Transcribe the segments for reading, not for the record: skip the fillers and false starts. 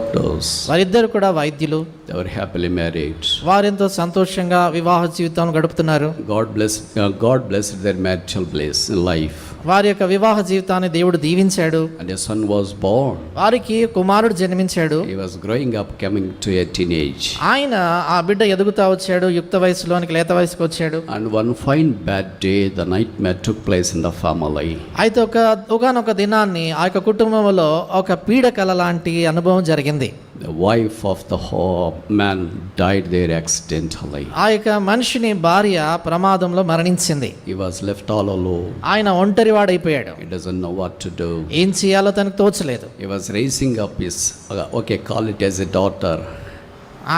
doctors. వారిద్దరు కూడా వైద్యులు. They were happily married. వారెంతో సంతోషంగా వివాహ జీవితం గడుపుతున్నారు. God blessed their marital bliss in life. వారి యొక్క వివాహ జీవితాన్ని దేవుడు దీవించాడు. And a son was born. వారికి కుమారుడు జన్మించాడు. He was growing up, coming to a teenage. ఆయన ఆ బిడ్డ ఎదుగుతా వచ్చాడు, యుక్త వయసులోనికి లేత వయసుకు వచ్చాడు. And one fine bad day, the nightmare took place in the family. అయితే ఒకనొక దినాన్ని ఆ యొక్క కుటుంబంలో ఒక పీడకల లాంటి అనుభవం జరిగింది. The wife of the man died there accidentally. ఆ యొక్క మనిషిని భార్య ప్రమాదంలో మరణించింది. He was left all alone. ఆయన ఒంటరివాడైపోయాడు. He doesn't know what to do. ఏం చేయాలో తనకు తోచలేదు. He was raising up his, call it as a daughter.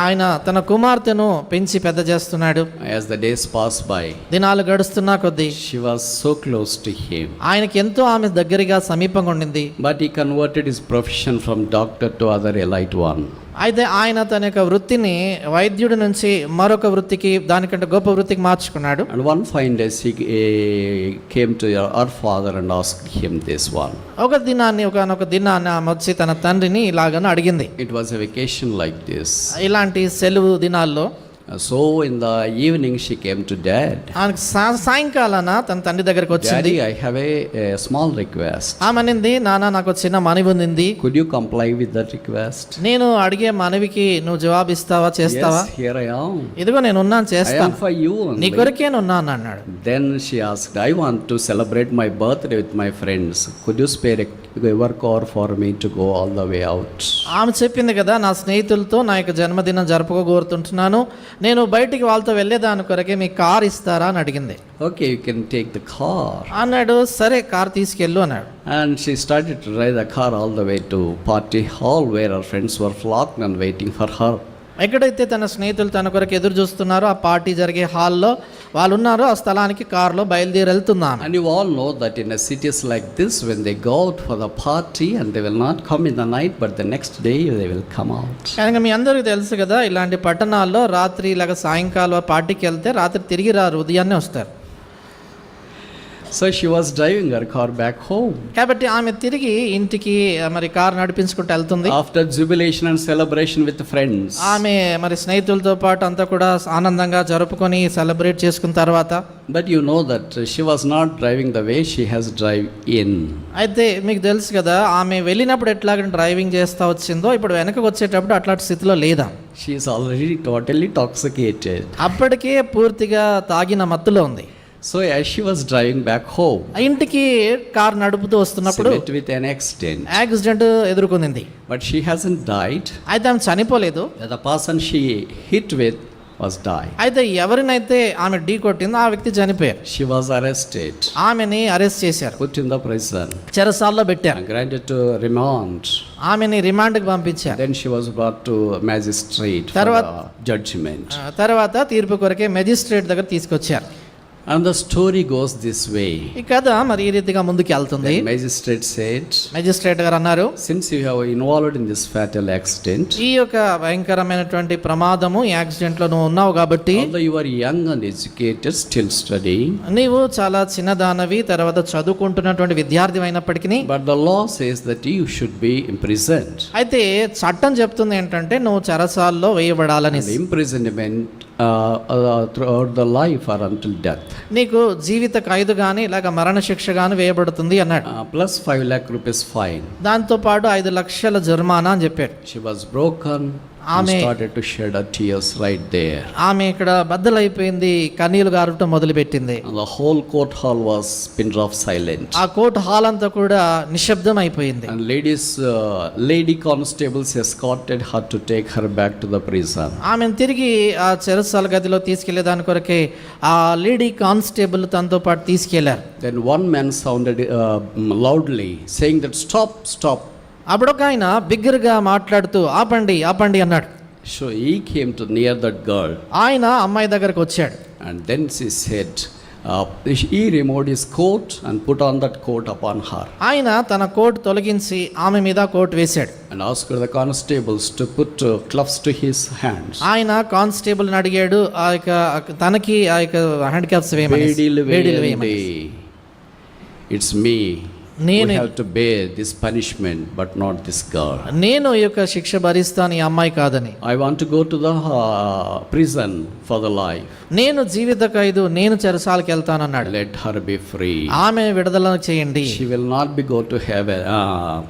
ఆయన తన కుమార్తెను పెంచి పెద్ద చేస్తున్నాడు. As the days passed by, దినాలు గడుస్తున్నా కొద్దీ she was so close to him. ఆయనకి ఎంతో ఆమె దగ్గరగా సమీపంగా ఉండింది. But he converted his profession from doctor to other elite one. అయితే ఆయన తన యొక్క వృత్తిని వైద్యుడి నుంచి మరొక వృత్తికి, దానికంటే గొప్ప వృత్తికి మార్చుకున్నాడు. And one fine day he came to her father and asked him this one. ఒకనొక దినాన్ని ఆమె వచ్చి తన తండ్రిని ఇలాగని అడిగింది. It was a vacation like this. ఇలాంటి సెలవు దినాల్లో So in the evening she came to dad. సాయంకాలాన తన తండ్రి దగ్గరికి వచ్చింది. Daddy, I have a small request. ఆమె అనింది, నాన్న నాకు చిన్న మనవి ఉంది. Could you comply with that request? నేను అడిగే మనవికి నువ్వు జవాబు ఇస్తావా, చేస్తావా? Yes, here I am. ఇదిగో నేను ఉన్నాను, చేస్తాను. I am for you only. నీ కొరకే ఉన్నాను అన్నాడు. Then she asked, I want to celebrate my birthday with my friends. Could you spare your car for me to go all the way out? ఆమె చెప్పింది కదా, నా స్నేహితులతో నా యొక్క జన్మదినం జరుపుకోగోరుతుంటున్నాను, నేను బయటికి వాళ్ళతో వెళ్ళేదాని కొరకే మీ కార్ ఇస్తారా అని అడిగింది. Okay, you can take the car. అన్నాడు. సరే, కార్ తీసుకెళ్ళు అన్నాడు. And she started to drive the car all the way to party hall where her friends were flocked and waiting for her. ఎక్కడైతే తన స్నేహితులు తన కొరకు ఎదురు చూస్తున్నారో ఆ పార్టీ జరిగే హాల్లో వాళ్ళు ఉన్నారో ఆ స్థలానికి కారులో బయలుదేరి వెళ్తున్నాను. And you all know that in a cities like this, when they go out for the party and they will not come in the night, but the next day they will come out. కనుక మీ అందరికీ తెలుసు కదా, ఇలాంటి పట్టణాల్లో రాత్రి ఇలాగ సాయంకాలం పార్టీకి వెళ్తే రాత్రి తిరిగి రారు, ఉదయాన్నే వస్తారు. So she was driving her car back home. కాబట్టి ఆమె తిరిగి ఇంటికి మరి కారు నడిపించుకుంటూ వెళ్తుంది. After jubilation and celebration with friends. ఆమె మరి స్నేహితులతో పాటు అంతా కూడా ఆనందంగా జరుపుకొని సెలబ్రేట్ చేసుకున్న తర్వాత. But you know that she was not driving the way she has drive in. అయితే మీకు తెలుసు కదా, ఆమె వెళ్ళినప్పుడు ఎట్లాగ డ్రైవింగ్ చేస్తా వచ్చిందో ఇప్పుడు వెనకకు వచ్చేటప్పుడు అట్లాంటి స్థితిలో లేదా. She is already totally intoxicated. అప్పటికే పూర్తిగా తాగిన మత్తులో ఉంది. So as she was driving back home, ఇంటికి కారు నడుపుతూ వస్తున్నప్పుడు she met with an accident ఎదుర్కొంది. But she hasn't died. అయితే ఆమె చనిపోలేదు. The person she hit with was died. అయితే ఎవరినైతే ఆమె ఢీ కొట్టిందో ఆ వ్యక్తి చనిపోయారు. She was arrested. ఆమెని అరెస్ట్ చేశారు, Put in the prison. చెరసాల్లో పెట్టారు, Granted to remand. ఆమెని రిమాండ్కి పంపించారు. Then she was brought to magistrate for the judgment. తర్వాత తీర్పు కొరకే మెజిస్ట్రేట్ దగ్గర తీసుకొచ్చారు. And the story goes this way. ఈ కథ మరి ఈ రీతిగా ముందుకు వెళ్తుంది. The magistrate said, మెజిస్ట్రేట్ గారు అన్నారు, since you have involved in this fatal accident, ఈ యొక్క భయంకరమైనటువంటి ప్రమాదము ఈ యాక్సిడెంట్ లో నువ్వు ఉన్నావు కాబట్టి, although you are young and educated, still studying, నీవు చాలా చిన్నదానవి, తర్వాత చదువుకుంటున్నటువంటి విద్యార్థి అయినప్పటికీ, but the law says that you should be imprisoned. అయితే చట్టం చెప్తుంది ఏంటంటే నువ్వు చెరసాల్లో వేయబడాలని. Imprisonment throughout the life or until death. నీకు జీవిత ఖైదు గాని ఇలాగ మరణ శిక్ష గాని వేయబడుతుంది అన్నాడు. Plus 5 lakh rupees fine. దాంతో పాటు 5 లక్షల జుర్మానా అని చెప్పాడు. She was broken. ఆమె started to shed her tears right there. ఆమె ఇక్కడ బద్దలైపోయింది, కన్నీళ్లు గారటం మొదలుపెట్టింది. And the whole court hall was pin drop silent. ఆ కోర్ట్ హాల్ అంతా కూడా నిశ్శబ్దం అయిపోయింది. And lady constables escorted her to take her back to the prison. ఆమెను తిరిగి ఆ చెరసాల గదిలో తీసుకెళ్లే దాని కొరకే ఆ లేడీ కానిస్టేబుల్ తనతో పాటు తీసుకెళ్లారు. Then one man sounded loudly saying that stop. అప్పుడొక ఆయన బిగ్గరగా మాట్లాడుతూ ఆపండి అన్నాడు. So he came to near that girl. ఆయన అమ్మాయి దగ్గరకు వచ్చాడు. And then she said, he removed his coat and put on that coat upon her. ఆయన తన కోట్ తొలగించి ఆమె మీద కోట్ వేశాడు. And asked the constables to put gloves to his hands. ఆయన కానిస్టేబుల్ ని అడిగాడు తనకి హ్యాండ్ క్యాప్స్ వేయమని. It's me. నేను- We have to bear this punishment, but not this girl. నేను ఈ యొక్క శిక్ష భరిస్తాను, ఈ అమ్మాయి కాదని. I want to go to the prison for the life. నేను జీవిత ఖైదు, నేను చెరసాలకు వెళ్తానన్నాడు. Let her be free. ఆమె విడుదల చేయండి. She will not be go to heaven,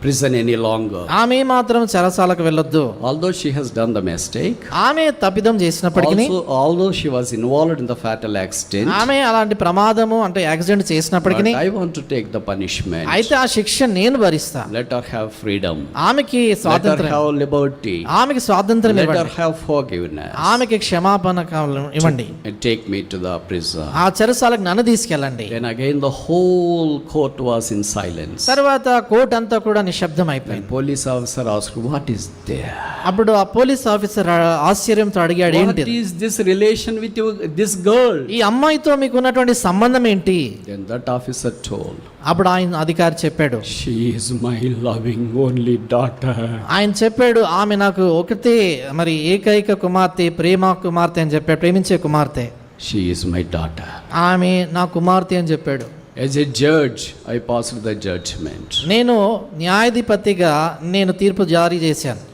prison any longer. ఆమె మాత్రం చెరసాలకు వెళ్ళొద్దు. Although she has done the mistake, ఆమె తప్పిదం చేసినప్పటికీ, also although she was involved in the fatal accident, ఆమె అలాంటి ప్రమాదము అంటే యాక్సిడెంట్ చేసినప్పటికీ, but I want to take the punishment. అయితే ఆ శిక్ష నేను భరిస్తా. Let her have freedom. ఆమెకి Let her స్వాతంత్రం, have liberty. ఆమెకి స్వాతంత్రం Let her ఇవ్వండి. have forgiveness. ఆమెకి క్షమాపణ ఇవ్వండి. And take me to the prison. ఆ చెరసాలకు నన్ను తీసుకెళ్ళండి. Then again the whole court was in silence. తర్వాత కోర్టు అంతా కూడా నిశ్శబ్దం అయిపోయింది. And police officer asked, "What is there? అప్పుడు ఆ పోలీస్ ఆఫీసర్ ఆశ్చర్యంతో అడిగాడు, What ఏంటి is this relation with you, this girl?" ఈ అమ్మాయితో మీకు ఉన్నటువంటి సంబంధం ఏంటి? Then that officer told, అప్పుడు ఆయన అధికారి చెప్పాడు, "She is my loving only daughter." ఆయన చెప్పాడు, ఆమె నాకు ఒకటే మరి ఏకైక కుమార్తె, ప్రేమ కుమార్తె అని చెప్పాడు, ప్రేమించే కుమార్తె. She is my daughter. ఆమె నా కుమార్తె అని చెప్పాడు. As a judge, I passed the judgment. నేను న్యాయాధిపతిగా నేను తీర్పు జారీ చేశాను.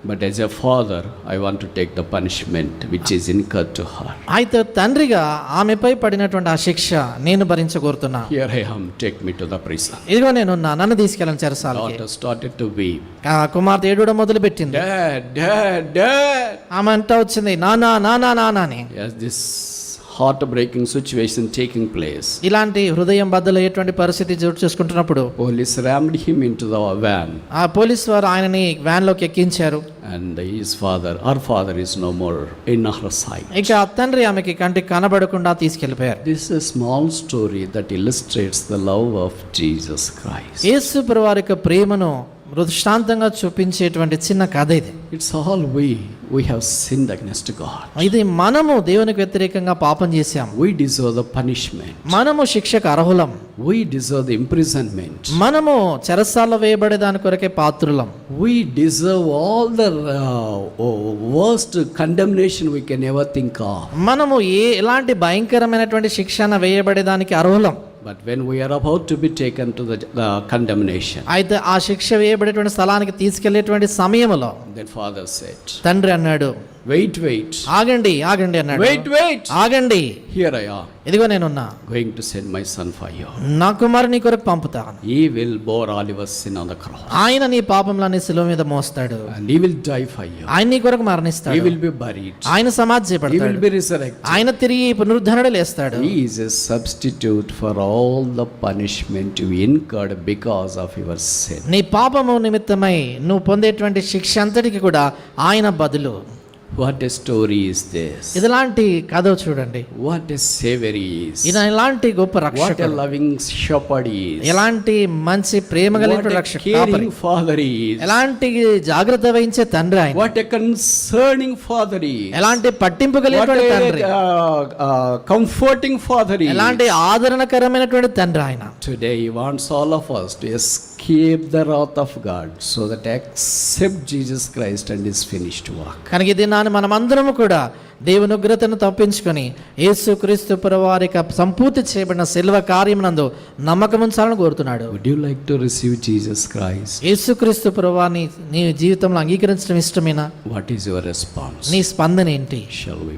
But as a father, I want to take the punishment which is incurred to her. అయితే తండ్రిగా ఆమెపై పడినటువంటి ఆ శిక్ష నేను భరించగోరుతున్నా. Here I am, take me to the prison. ఇదిగో నేనున్నా, నన్ను తీసుకెళ్ళని చెరసాలకి. Daughter started to weep. ఆ కుమార్తె ఏడవడం మొదలు పెట్టింది. Dad, dad, dad. ఆమె అంటా వచ్చింది, నానా నానా నానా అని. Yes, this heartbreaking situation taking place. ఇలాంటి హృదయం బద్దలయ్యేటువంటి పరిస్థితి చోటు చేసుకుంటున్నప్పుడు Police rammed him into the van, ఆ పోలీస్ వారు ఆయనని వ్యాన్ లోకి ఎక్కించారు. and his father, our father, is no more in her sight. ఇక ఆ తండ్రి ఆమెకి కంటికి కనబడకుండా తీసుకెళ్లిపోయారు. This is a small story that illustrates the love of Jesus Christ. యేసు ప్రభువారి యొక్క ప్రేమను దృష్టాంతంగా చూపించేటువంటి చిన్న కథ ఇది. It's all we have sinned against God. ఇది మనము దేవునికి వ్యతిరేకంగా పాపం చేశాం. We deserve the punishment. మనము శిక్షకు అర్హులం. We deserve the imprisonment. మనము చెరసాల వేయబడే దాని కొరకే పాత్రులం. We deserve all the worst condemnation we can ever think of. మనము ఎలాంటి భయంకరమైనటువంటి శిక్షణ వేయబడే దానికి అర్హులం. But when we are about to be taken to the condemnation, అయితే ఆ శిక్ష వేయబడేటువంటి స్థలానికి తీసుకెళ్లేటువంటి సమయంలో then father said, తండ్రి అన్నాడు, wait, ఆగండి ఆగండి అన్నాడు. wait, ఆగండి, here I am, ఇదిగో నేనున్నా, going to send my son for you. నా కుమారుని కొరకు పంపుతాను. He will bore all your sin on the cross, ఆయన నీ పాపంలన్నీ శిలువ మీద మోస్తాడు. and he will die for you. ఆయన నీ కొరకు He మరణిస్తాడు. will be buried. ఆయన సమాధి He will చేయబడతాడు. be resurrected. ఆయన తిరిగి పునరుద్ధరణుడు లేస్తాడు. He is a substitute for all the punishment you incurred because of your sin. నీ పాపము నిమిత్తమై నువ్వు పొందేటువంటి శిక్ష అంతటికి కూడా ఆయన బదులు. What a story is this? ఇదిలాంటి కథ చూడండి. What a savior he is. ఈయన ఎలాంటి గొప్ప What a రక్షకుడు, loving shepherd he is. ఎలాంటి మంచి ప్రేమ కలిగిన What a రక్షకుడు, caring father he is. ఎలాంటి జాగ్రత్త వహించే తండ్రి ఆయన, What a concerning father he is. ఎలాంటి పట్టింపు What కలిగినటువంటి తండ్రి, a comforting father he is. ఎలాంటి ఆదరణకరమైనటువంటి తండ్రి ఆయన. Today he wants all of us to escape the wrath of God so that accept Jesus Christ and his finished work. కనుక ఈ దినాన్ని మనమందరము కూడా దేవుని ఉగ్రతను తప్పించుకొని యేసుక్రీస్తు ప్రభువారి యొక్క సంపూర్తి చేయబడిన శిలువ కార్యమునందు నమ్మకం ఉంచాలని కోరుతున్నాడు. Would you like to receive Jesus Christ? యేసుక్రీస్తు ప్రభువారిని నీ జీవితంలో అంగీకరించడం ఇష్టమేనా? What is your response? నీ స్పందన ఏంటి? Shall we